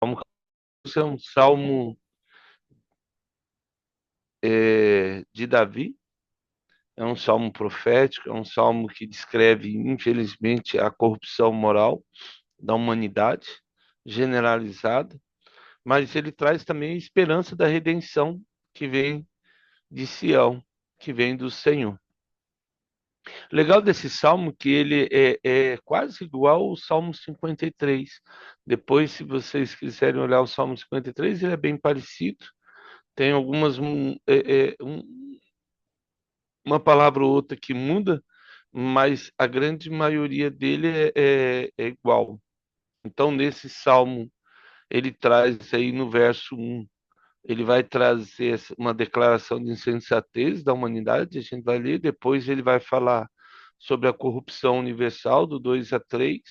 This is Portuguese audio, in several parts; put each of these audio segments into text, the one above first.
Salmo é um salmo de Davi, é um salmo profético, é um salmo que descreve, infelizmente, a corrupção moral da humanidade generalizada, mas ele traz também a esperança da redenção que vem de Sião, que vem do Senhor. O legal desse salmo é que ele é quase igual ao Salmo 53. Depois, se vocês quiserem olhar o Salmo 53, ele é bem parecido. Tem algumas uma palavra ou outra que muda, mas a grande maioria dele é igual. Então, nesse salmo, ele traz aí no verso 1, ele vai trazer uma declaração de insensatez da humanidade, a gente vai ler, depois ele vai falar sobre a corrupção universal, do 2 a 3,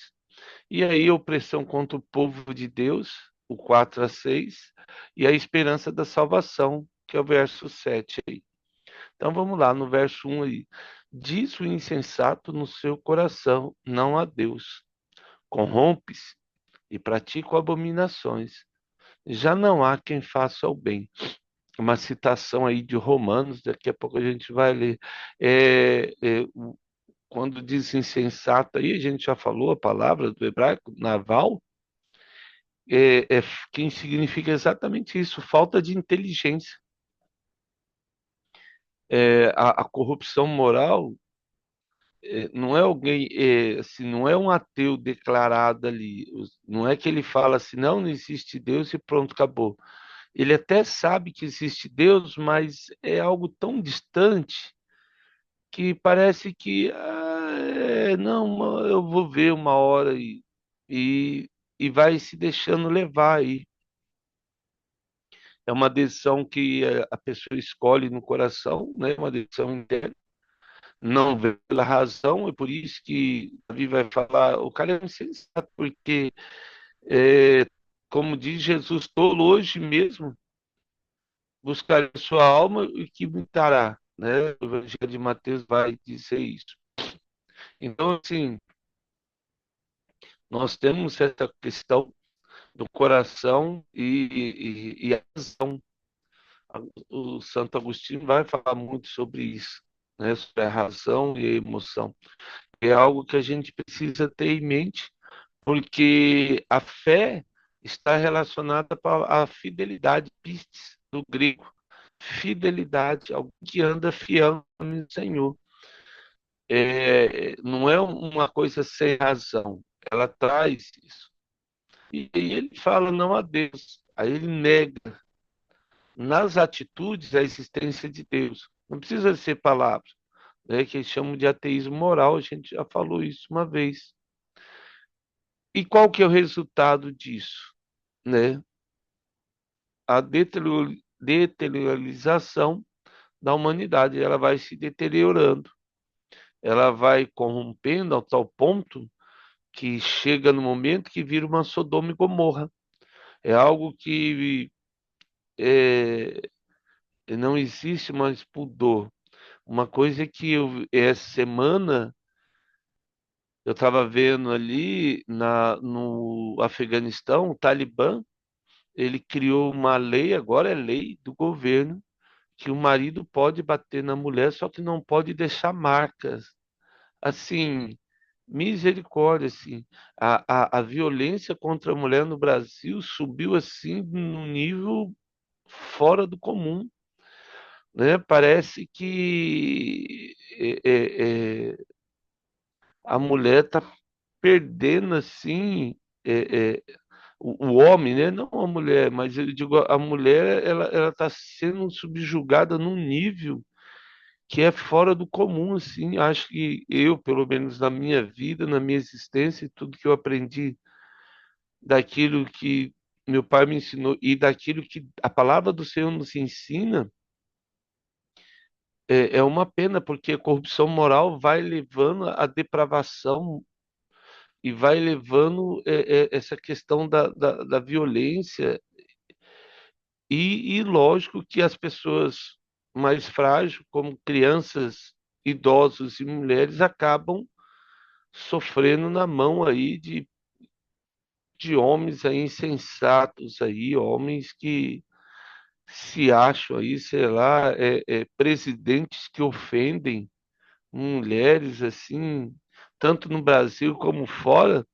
e aí a opressão contra o povo de Deus, o 4 a 6, e a esperança da salvação, que é o verso 7 aí. Então vamos lá, no verso 1 aí. Diz o insensato no seu coração, não há Deus. Corrompe-se e pratica abominações. Já não há quem faça o bem. Uma citação aí de Romanos, daqui a pouco a gente vai ler. Quando diz insensato aí, a gente já falou a palavra do hebraico, naval, que significa exatamente isso, falta de inteligência. A corrupção moral não é alguém, assim, não é um ateu declarado ali. Não é que ele fala assim, não, não existe Deus e pronto, acabou. Ele até sabe que existe Deus, mas é algo tão distante que parece que, não, eu vou ver uma hora e, e vai se deixando levar aí. É uma decisão que a pessoa escolhe no coração, né? Uma decisão interna, não vê pela razão, é por isso que Davi vai falar, o cara é insensato, porque, é, como diz Jesus, tolo hoje mesmo buscar a sua alma e que me dará, né? O Evangelho de Mateus vai dizer isso. Então, assim, nós temos essa questão do coração e a razão. O Santo Agostinho vai falar muito sobre isso, né? Sobre a razão e a emoção. É algo que a gente precisa ter em mente, porque a fé está relacionada à fidelidade, pistes, do grego. Fidelidade, alguém que anda fiel no Senhor. Não é uma coisa sem razão, ela traz isso. E aí ele fala não a Deus, aí ele nega nas atitudes a existência de Deus. Não precisa ser palavras, né, que eles chamam de ateísmo moral, a gente já falou isso uma vez. E qual que é o resultado disso? Né? A deteriorização da humanidade, ela vai se deteriorando, ela vai corrompendo ao tal ponto que chega no momento que vira uma Sodoma e Gomorra. É algo que é, não existe mais pudor. Uma coisa que essa semana eu estava vendo ali no Afeganistão, o Talibã, ele criou uma lei, agora é lei do governo, que o marido pode bater na mulher, só que não pode deixar marcas. Assim, misericórdia, assim, a violência contra a mulher no Brasil subiu assim num nível fora do comum, né? Parece que a mulher está perdendo assim o homem, né? Não a mulher, mas eu digo a mulher, ela está sendo subjugada num nível que é fora do comum, assim. Acho que eu, pelo menos na minha vida, na minha existência, e tudo que eu aprendi daquilo que meu pai me ensinou e daquilo que a palavra do Senhor nos ensina, é uma pena, porque a corrupção moral vai levando à depravação e vai levando essa questão da violência e lógico que as pessoas mais frágeis, como crianças, idosos e mulheres, acabam sofrendo na mão aí de homens aí insensatos aí, homens que se acham aí, sei lá, presidentes que ofendem mulheres assim, tanto no Brasil como fora,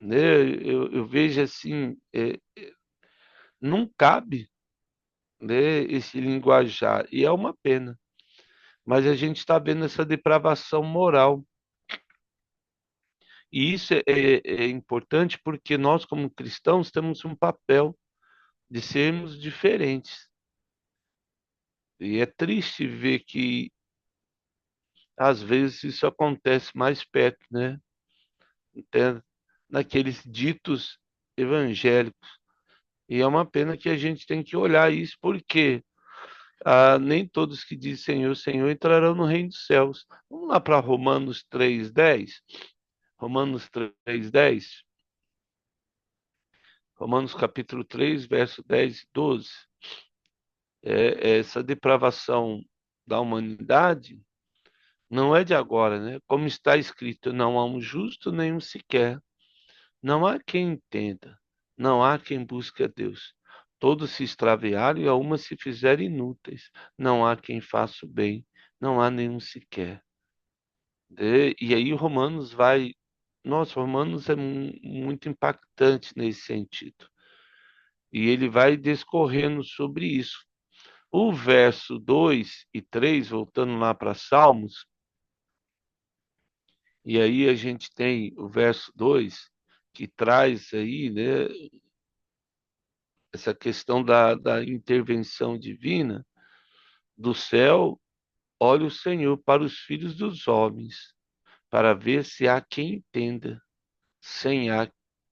né? Eu vejo assim, não cabe, né, esse linguajar, e é uma pena. Mas a gente está vendo essa depravação moral. E isso é importante porque nós, como cristãos, temos um papel de sermos diferentes. E é triste ver que, às vezes, isso acontece mais perto, né? Até naqueles ditos evangélicos. E é uma pena que a gente tem que olhar isso, porque nem todos que dizem Senhor, Senhor entrarão no reino dos céus. Vamos lá para Romanos 3:10. Romanos 3:10. Romanos capítulo 3, verso 10 e 12. Essa depravação da humanidade não é de agora, né? Como está escrito, não há um justo nenhum sequer. Não há quem entenda, não há quem busque a Deus. Todos se extraviaram e a uma se fizeram inúteis. Não há quem faça o bem, não há nenhum sequer. E aí Romanos vai. Nossa, Romanos é muito impactante nesse sentido. E ele vai discorrendo sobre isso. O verso 2 e 3, voltando lá para Salmos, e aí a gente tem o verso 2 que traz aí, né, essa questão da intervenção divina do céu. Olha o Senhor para os filhos dos homens, para ver se há quem entenda, sem há,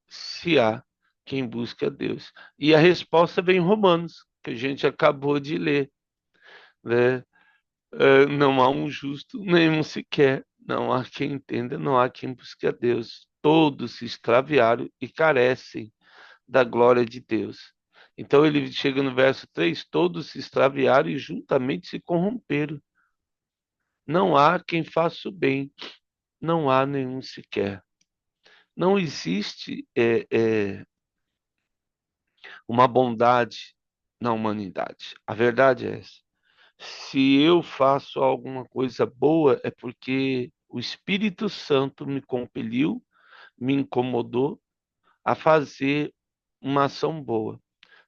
se há quem busque a Deus. E a resposta vem em Romanos, que a gente acabou de ler, né? Não há um justo, nenhum sequer. Não há quem entenda, não há quem busque a Deus. Todos se extraviaram e carecem da glória de Deus. Então ele chega no verso 3: todos se extraviaram e juntamente se corromperam. Não há quem faça o bem, não há nenhum sequer. Não existe uma bondade na humanidade. A verdade é essa. Se eu faço alguma coisa boa, é porque o Espírito Santo me compeliu, me incomodou a fazer uma ação boa.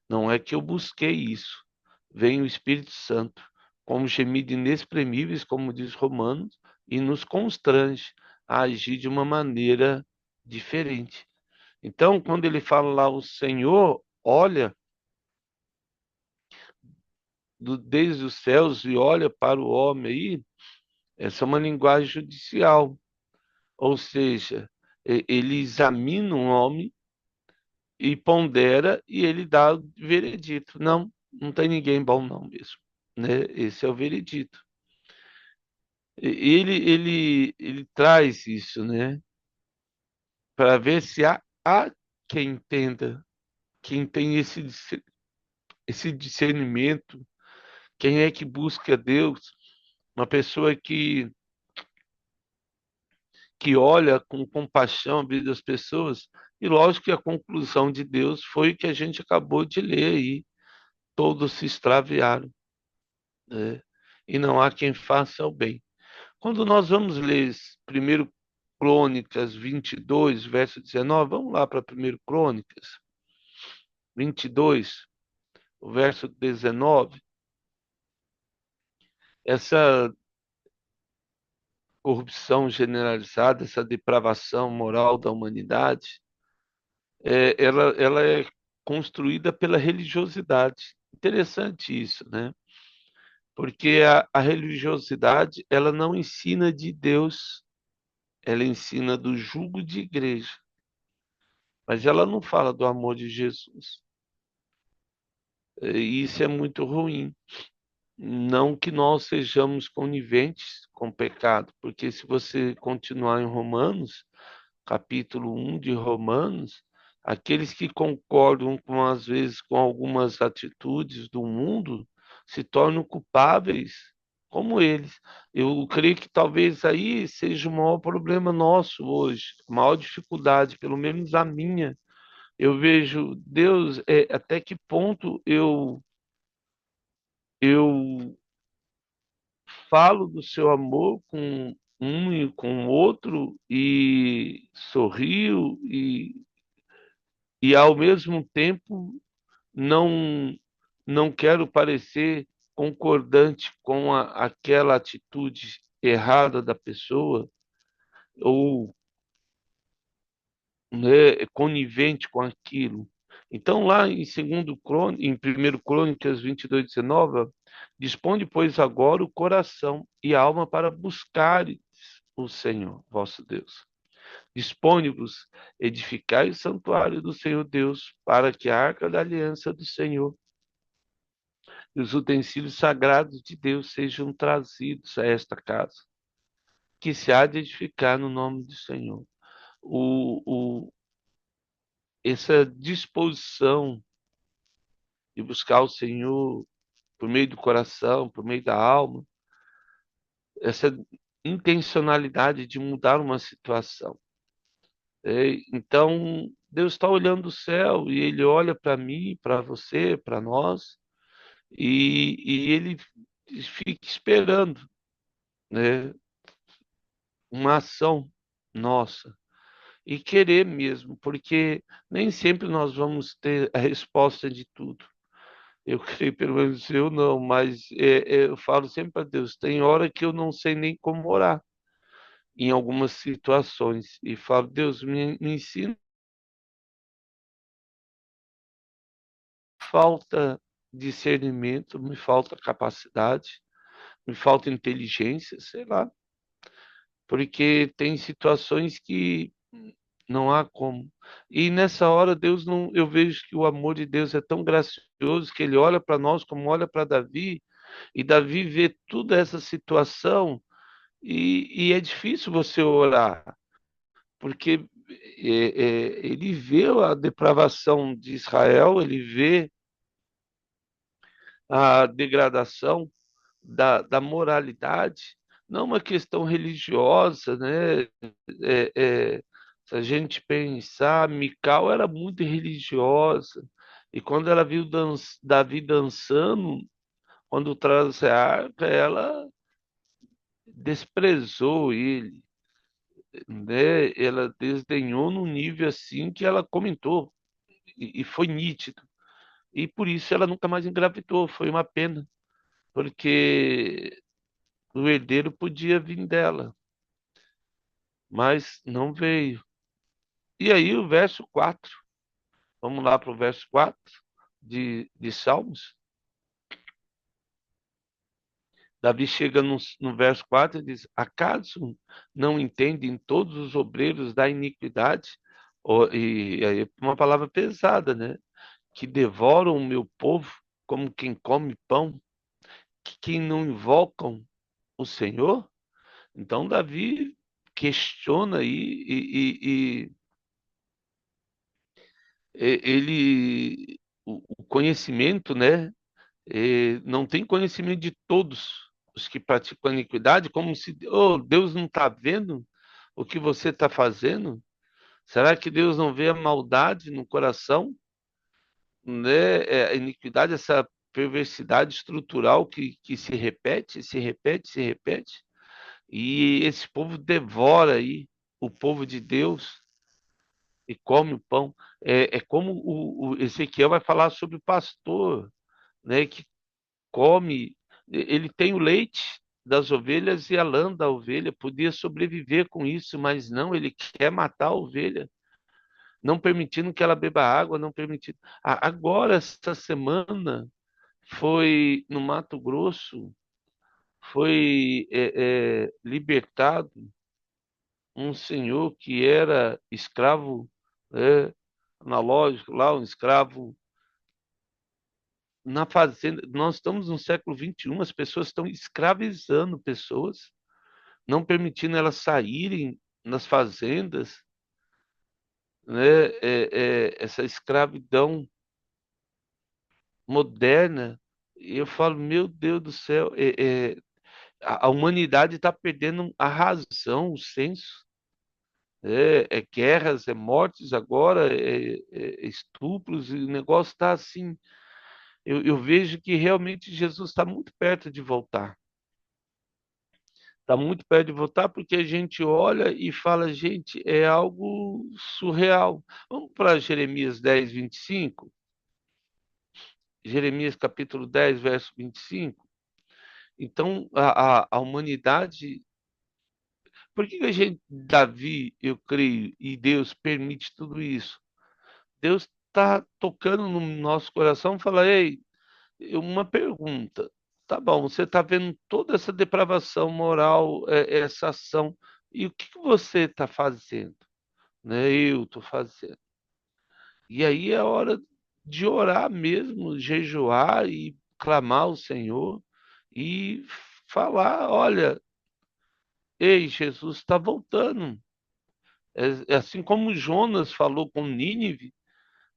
Não é que eu busquei isso. Vem o Espírito Santo, como gemido inexprimíveis, como diz Romanos, e nos constrange a agir de uma maneira diferente. Então, quando ele fala lá, o Senhor olha desde os céus e olha para o homem aí, essa é uma linguagem judicial. Ou seja, ele examina um homem e pondera e ele dá o veredito. Não, não tem ninguém bom não mesmo, né? Esse é o veredito. Ele traz isso, né? Para ver se há quem entenda, quem tem esse discernimento, quem é que busca Deus, uma pessoa que olha com compaixão a vida das pessoas. E lógico que a conclusão de Deus foi o que a gente acabou de ler aí. Todos se extraviaram, né? E não há quem faça o bem. Quando nós vamos ler primeiro Crônicas 22, verso 19, vamos lá para primeiro Crônicas 22, o verso 19. Essa corrupção generalizada, essa depravação moral da humanidade, ela é construída pela religiosidade. Interessante isso, né? Porque a religiosidade, ela não ensina de Deus, ela ensina do jugo de igreja, mas ela não fala do amor de Jesus. E isso é muito ruim. Não que nós sejamos coniventes com o pecado, porque se você continuar em Romanos, capítulo 1 de Romanos, aqueles que concordam com, às vezes, com algumas atitudes do mundo se tornam culpáveis como eles. Eu creio que talvez aí seja o maior problema nosso hoje, a maior dificuldade, pelo menos a minha, Eu vejo Deus, até que ponto eu falo do seu amor com um e com o outro e sorrio e ao mesmo tempo não não quero parecer concordante com aquela atitude errada da pessoa ou, né, conivente com aquilo. Então, lá em em 1 Crônicas 22:19, dispõe, pois, agora o coração e a alma para buscares o Senhor, vosso Deus. Dispone-vos, edificai o santuário do Senhor Deus, para que a arca da aliança do Senhor e os utensílios sagrados de Deus sejam trazidos a esta casa, que se há de edificar no nome do Senhor. O, essa disposição de buscar o Senhor por meio do coração, por meio da alma, essa intencionalidade de mudar uma situação. Então, Deus está olhando o céu e Ele olha para mim, para você, para nós, e Ele fica esperando, né, uma ação nossa e querer mesmo, porque nem sempre nós vamos ter a resposta de tudo. Eu creio, pelo menos eu não, mas eu falo sempre para Deus, tem hora que eu não sei nem como orar em algumas situações e falo, Deus, me ensina. Falta discernimento, me falta capacidade, me falta inteligência, sei lá, porque tem situações que não há como. E nessa hora Deus não, eu vejo que o amor de Deus é tão gracioso que ele olha para nós como olha para Davi, e Davi vê toda essa situação e é difícil você orar, porque ele vê a depravação de Israel, ele vê a degradação da moralidade, não uma questão religiosa, né? É, se a gente pensar, Mical era muito religiosa, e quando ela viu Davi dançando, quando trouxe a arca, ela desprezou ele, né? Ela desdenhou num nível assim que ela comentou, e foi nítido. E por isso ela nunca mais engravidou, foi uma pena, porque o herdeiro podia vir dela, mas não veio. E aí o verso 4, vamos lá para o verso 4 de Salmos. Davi chega no verso 4 e diz: Acaso não entendem todos os obreiros da iniquidade? E aí uma palavra pesada, né? Que devoram o meu povo como quem come pão, que não invocam o Senhor? Então Davi questiona aí o conhecimento, né? Não tem conhecimento de todos os que praticam a iniquidade, como se, oh, Deus não está vendo o que você está fazendo? Será que Deus não vê a maldade no coração, né? A iniquidade, essa perversidade estrutural que se repete, se repete, se repete, e esse povo devora aí o povo de Deus e come o pão. É como o Ezequiel vai falar sobre o pastor, né, que come, ele tem o leite das ovelhas e a lã da ovelha, podia sobreviver com isso, mas não, ele quer matar a ovelha, não permitindo que ela beba água, não permitindo. Agora, essa semana, foi no Mato Grosso, foi libertado um senhor que era escravo, né, analógico lá, um escravo na fazenda. Nós estamos no século XXI, as pessoas estão escravizando pessoas, não permitindo elas saírem nas fazendas, né? Essa escravidão moderna. E eu falo, meu Deus do céu, a humanidade está perdendo a razão, o senso. É guerras, é mortes agora, é estupros, e o negócio está assim. Eu vejo que realmente Jesus está muito perto de voltar. Está muito perto de voltar porque a gente olha e fala, gente, é algo surreal. Vamos para Jeremias 10, 25. Jeremias capítulo 10, verso 25. Então, a humanidade. Por que que a gente, Davi, eu creio, e Deus permite tudo isso? Deus está tocando no nosso coração, fala, ei, uma pergunta. Tá bom, você está vendo toda essa depravação moral, essa ação, e o que que você está fazendo? Né? Eu estou fazendo. E aí é hora de orar mesmo, jejuar e clamar ao Senhor e falar, olha, ei, Jesus está voltando. É assim como Jonas falou com Nínive,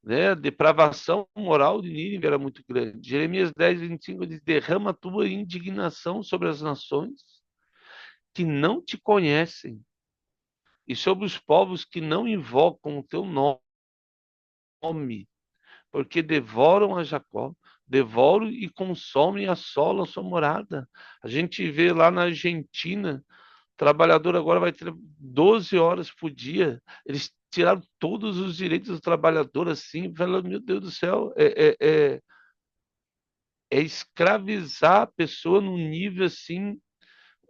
né? A depravação moral de Nínive era muito grande. Jeremias 10, 25 diz: derrama a tua indignação sobre as nações que não te conhecem e sobre os povos que não invocam o teu nome, porque devoram a Jacó, devoram e consomem, assolam a sua morada. A gente vê lá na Argentina, o trabalhador agora vai ter 12 horas por dia. Eles tiraram todos os direitos do trabalhador assim, falando, meu Deus do céu, é escravizar a pessoa num nível assim.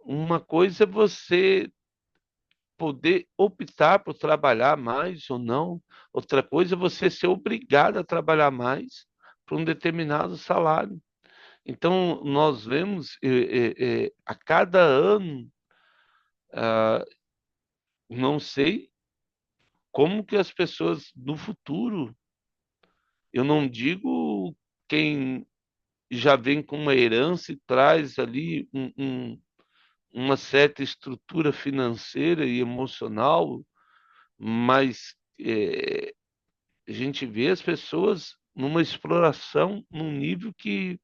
Uma coisa é você poder optar por trabalhar mais ou não, outra coisa é você ser obrigado a trabalhar mais por um determinado salário. Então, nós vemos a cada ano, ah, não sei como que as pessoas no futuro, eu não digo quem já vem com uma herança e traz ali uma certa estrutura financeira e emocional, mas a gente vê as pessoas numa exploração num nível que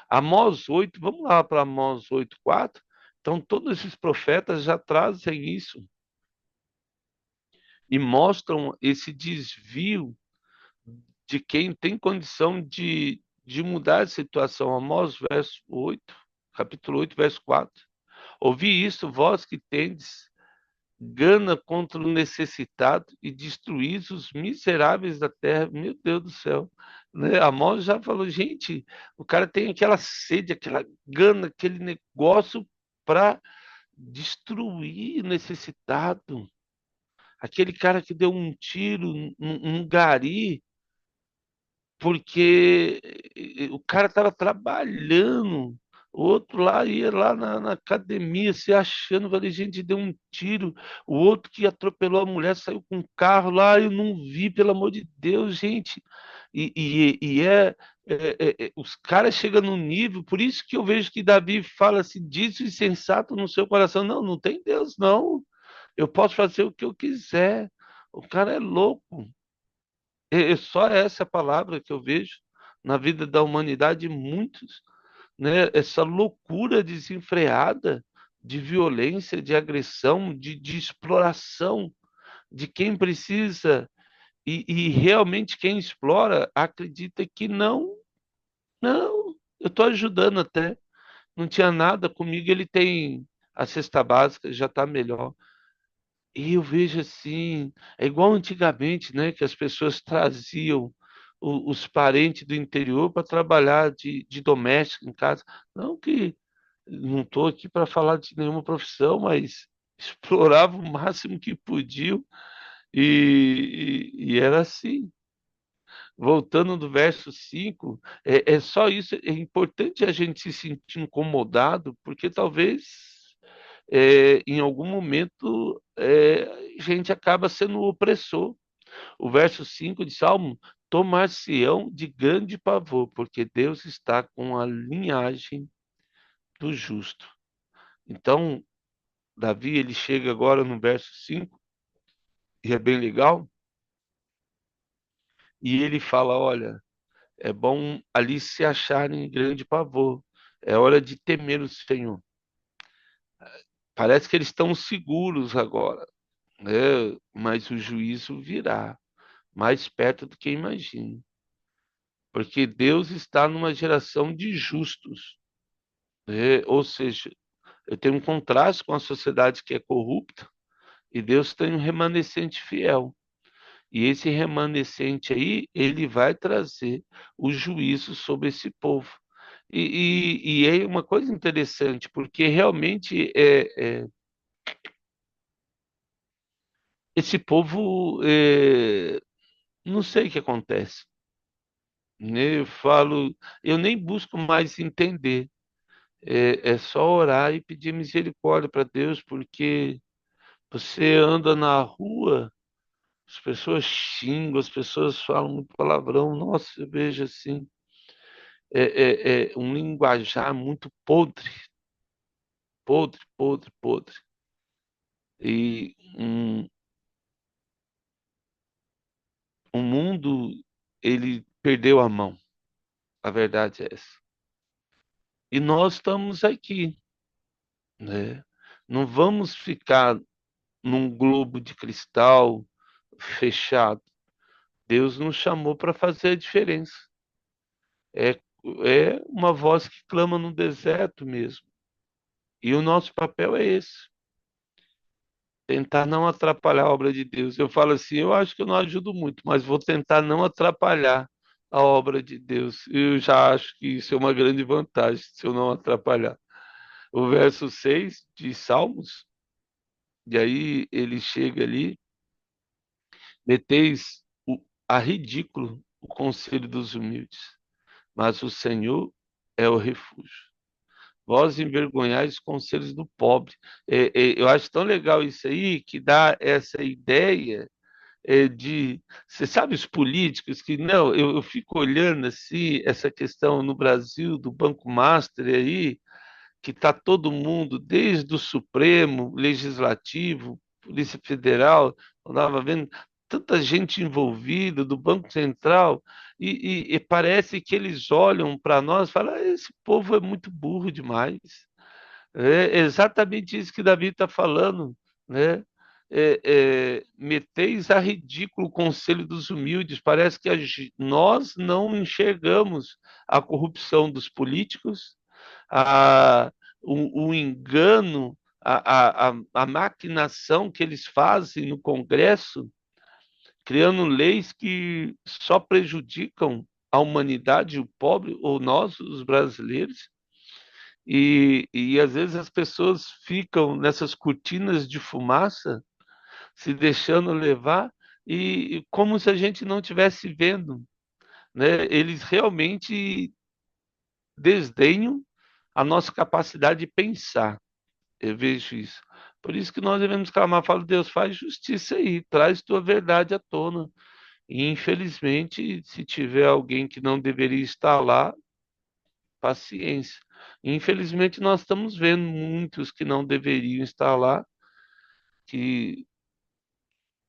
Amós 8, vamos lá para Amós 8:4. Então, todos esses profetas já trazem isso e mostram esse desvio de quem tem condição de mudar a situação. Amós verso 8, capítulo 8, verso 4. Ouvi isso, vós que tendes gana contra o necessitado e destruís os miseráveis da terra. Meu Deus do céu. Né? Amós já falou, gente, o cara tem aquela sede, aquela gana, aquele negócio para destruir o necessitado. Aquele cara que deu um tiro num gari porque o cara estava trabalhando. O outro lá ia lá na academia se achando, falei, gente, deu um tiro. O outro que atropelou a mulher saiu com um carro lá, eu não vi, pelo amor de Deus, gente. Os caras chegam num nível, por isso que eu vejo que Davi fala assim, disso insensato no seu coração. Não, não tem Deus, não. Eu posso fazer o que eu quiser. O cara é louco. É só essa palavra que eu vejo na vida da humanidade, muitos, né? Essa loucura desenfreada de violência, de agressão, de exploração de quem precisa e realmente quem explora acredita que não, não, eu estou ajudando até, não tinha nada comigo, ele tem a cesta básica, já está melhor. E eu vejo assim, é igual antigamente, né, que as pessoas traziam os parentes do interior para trabalhar de doméstico em casa. Não que não estou aqui para falar de nenhuma profissão, mas explorava o máximo que podiam e era assim. Voltando do verso 5, é só isso. É importante a gente se sentir incomodado, porque talvez em algum momento a gente acaba sendo o opressor. O verso 5 de Salmo: tomar-se-ão de grande pavor, porque Deus está com a linhagem do justo. Então, Davi, ele chega agora no verso 5 e é bem legal, e ele fala: olha, é bom ali se acharem em grande pavor, é hora de temer o Senhor. Parece que eles estão seguros agora. né? Mas o juízo virá mais perto do que imagina, porque Deus está numa geração de justos, né? Ou seja, eu tenho um contraste com a sociedade que é corrupta e Deus tem um remanescente fiel. E esse remanescente aí, ele vai trazer o juízo sobre esse povo. E é uma coisa interessante, porque realmente esse povo, não sei o que acontece, né? Eu falo, eu nem busco mais entender, é só orar e pedir misericórdia para Deus, porque você anda na rua, as pessoas xingam, as pessoas falam muito palavrão, nossa, eu vejo assim, é um linguajar muito podre, podre, podre, podre. E o mundo, ele perdeu a mão, a verdade é essa. E nós estamos aqui, né? Não vamos ficar num globo de cristal fechado. Deus nos chamou para fazer a diferença. É, é uma voz que clama no deserto mesmo. E o nosso papel é esse, tentar não atrapalhar a obra de Deus. Eu falo assim, eu acho que eu não ajudo muito, mas vou tentar não atrapalhar a obra de Deus. Eu já acho que isso é uma grande vantagem, se eu não atrapalhar. O verso 6 de Salmos, e aí ele chega ali, meteis a ridículo o conselho dos humildes, mas o Senhor é o refúgio. Vós envergonhais os conselhos do pobre. Eu acho tão legal isso aí, que dá essa ideia de. Você sabe os políticos que. Não, eu fico olhando assim, essa questão no Brasil do Banco Master aí, que está todo mundo, desde o Supremo, Legislativo, Polícia Federal, eu estava vendo tanta gente envolvida, do Banco Central, e parece que eles olham para nós e falam: "Ah, esse povo é muito burro demais." É exatamente isso que Davi está falando, né? Meteis a ridículo o conselho dos humildes. Parece que nós não enxergamos a corrupção dos políticos, o engano, a maquinação que eles fazem no Congresso, criando leis que só prejudicam a humanidade, o pobre, ou nós, os brasileiros. E às vezes as pessoas ficam nessas cortinas de fumaça, se deixando levar, e como se a gente não estivesse vendo, né? Eles realmente desdenham a nossa capacidade de pensar. Eu vejo isso. Por isso que nós devemos clamar, falo, Deus, faz justiça aí, traz tua verdade à tona. E infelizmente, se tiver alguém que não deveria estar lá, paciência. Infelizmente, nós estamos vendo muitos que não deveriam estar lá, que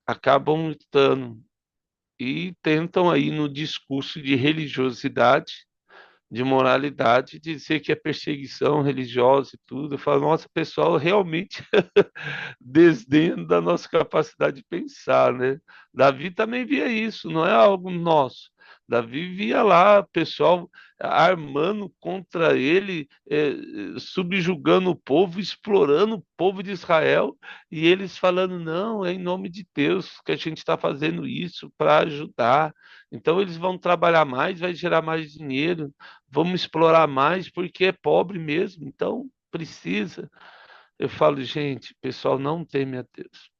acabam estando e tentam aí no discurso de religiosidade, de moralidade, dizer que é perseguição religiosa e tudo. Eu falo, nossa, pessoal, realmente desdém da nossa capacidade de pensar, né? Davi também via isso, não é algo nosso. Davi via lá pessoal armando contra ele, subjugando o povo, explorando o povo de Israel, e eles falando: não, é em nome de Deus que a gente está fazendo isso para ajudar. Então eles vão trabalhar mais, vai gerar mais dinheiro, vamos explorar mais porque é pobre mesmo, então precisa. Eu falo, gente, o pessoal não teme a Deus.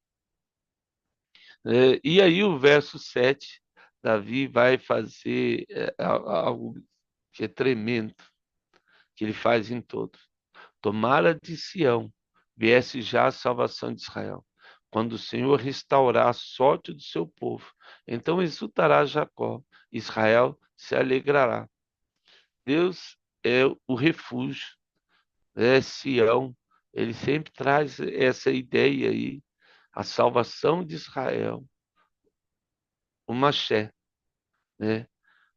E aí o verso 7, Davi vai fazer algo que é tremendo, que ele faz em todos. Tomara de Sião viesse já a salvação de Israel, quando o Senhor restaurar a sorte do seu povo. Então exultará Jacó, Israel se alegrará. Deus é o refúgio, Sião, ele sempre traz essa ideia aí, a salvação de Israel, o Maxé, né?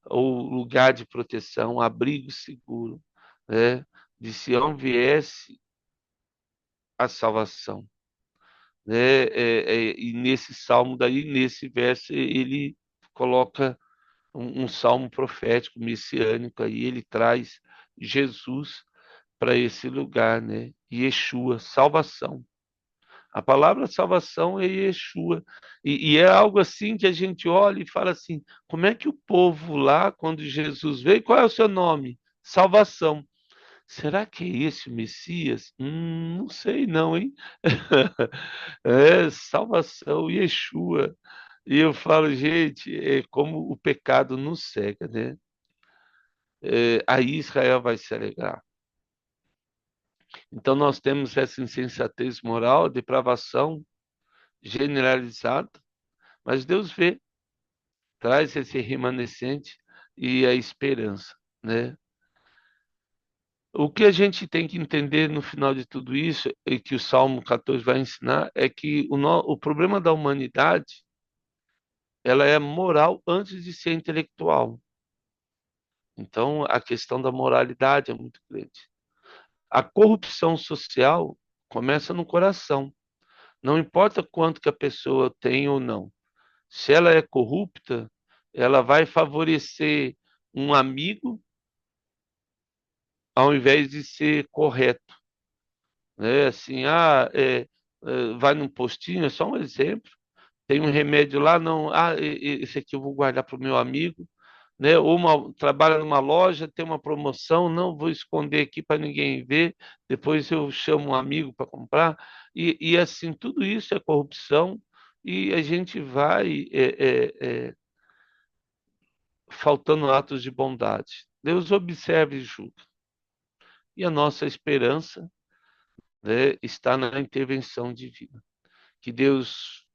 O lugar de proteção, abrigo seguro, né? De Sião viesse a salvação. né? E nesse salmo daí, nesse verso, ele coloca um salmo profético, messiânico, aí ele traz Jesus para esse lugar, né? Yeshua, salvação. A palavra salvação é Yeshua. E é algo assim que a gente olha e fala assim: como é que o povo lá, quando Jesus veio, qual é o seu nome? Salvação. Será que é esse o Messias? Não sei não, hein? É, salvação, Yeshua. E eu falo, gente, é como o pecado nos cega, né? Aí Israel vai se alegrar. Então nós temos essa insensatez moral, depravação generalizada, mas Deus vê, traz esse remanescente e a esperança, né? O que a gente tem que entender no final de tudo isso, e que o Salmo 14 vai ensinar, é que o problema da humanidade, ela é moral antes de ser intelectual. Então, a questão da moralidade é muito grande. A corrupção social começa no coração. Não importa quanto que a pessoa tem ou não. Se ela é corrupta, ela vai favorecer um amigo ao invés de ser correto, né? Assim, vai num postinho, é só um exemplo. Tem um remédio lá, não, esse aqui eu vou guardar para o meu amigo, né? Ou trabalha numa loja, tem uma promoção, não vou esconder aqui para ninguém ver, depois eu chamo um amigo para comprar. E assim, tudo isso é corrupção e a gente vai faltando atos de bondade. Deus observa e julga. E a nossa esperança, né, está na intervenção divina. Que Deus,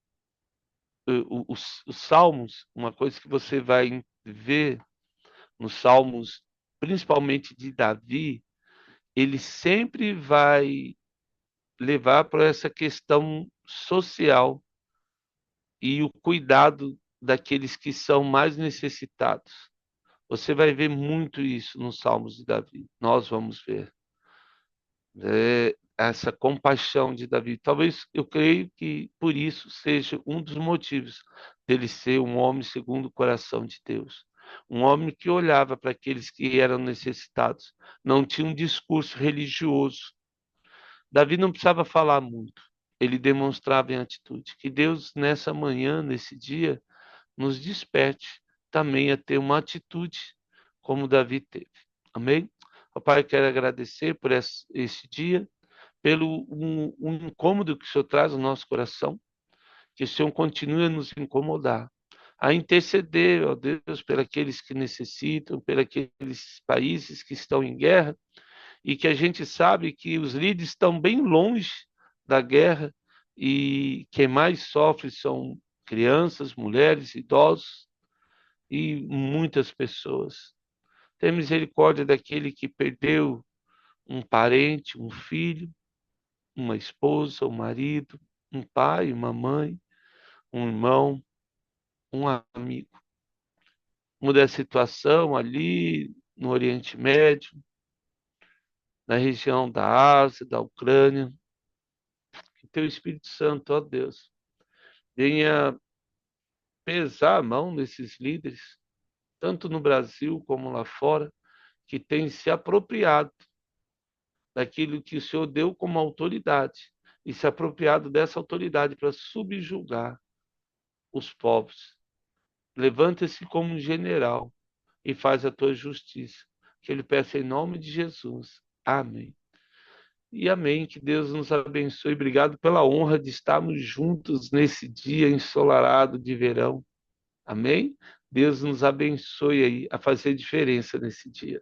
os salmos, uma coisa que você vai ver nos salmos, principalmente de Davi, ele sempre vai levar para essa questão social e o cuidado daqueles que são mais necessitados. Você vai ver muito isso nos salmos de Davi. Nós vamos ver, né, essa compaixão de Davi. Talvez eu creio que por isso seja um dos motivos dele ser um homem segundo o coração de Deus. Um homem que olhava para aqueles que eram necessitados, não tinha um discurso religioso. Davi não precisava falar muito, ele demonstrava em atitude. Que Deus, nessa manhã, nesse dia, nos desperte também a ter uma atitude como Davi teve. Amém? Ó Pai, quero agradecer por esse dia, pelo um incômodo que o Senhor traz no nosso coração, que o Senhor continue a nos incomodar, a interceder, ó Deus, pelos aqueles que necessitam, pelos aqueles países que estão em guerra, e que a gente sabe que os líderes estão bem longe da guerra e quem mais sofre são crianças, mulheres, idosos e muitas pessoas. Tem misericórdia daquele que perdeu um parente, um filho, uma esposa, um marido, um pai, uma mãe, um irmão, um amigo. Muda a situação ali no Oriente Médio, na região da Ásia, da Ucrânia. Que teu Espírito Santo, ó Deus, venha pesar a mão desses líderes, tanto no Brasil como lá fora, que têm se apropriado daquilo que o Senhor deu como autoridade e se apropriado dessa autoridade para subjugar os povos. Levanta-se como um general e faz a tua justiça. Que ele peça em nome de Jesus. Amém. E amém. Que Deus nos abençoe. Obrigado pela honra de estarmos juntos nesse dia ensolarado de verão. Amém? Deus nos abençoe aí a fazer diferença nesse dia.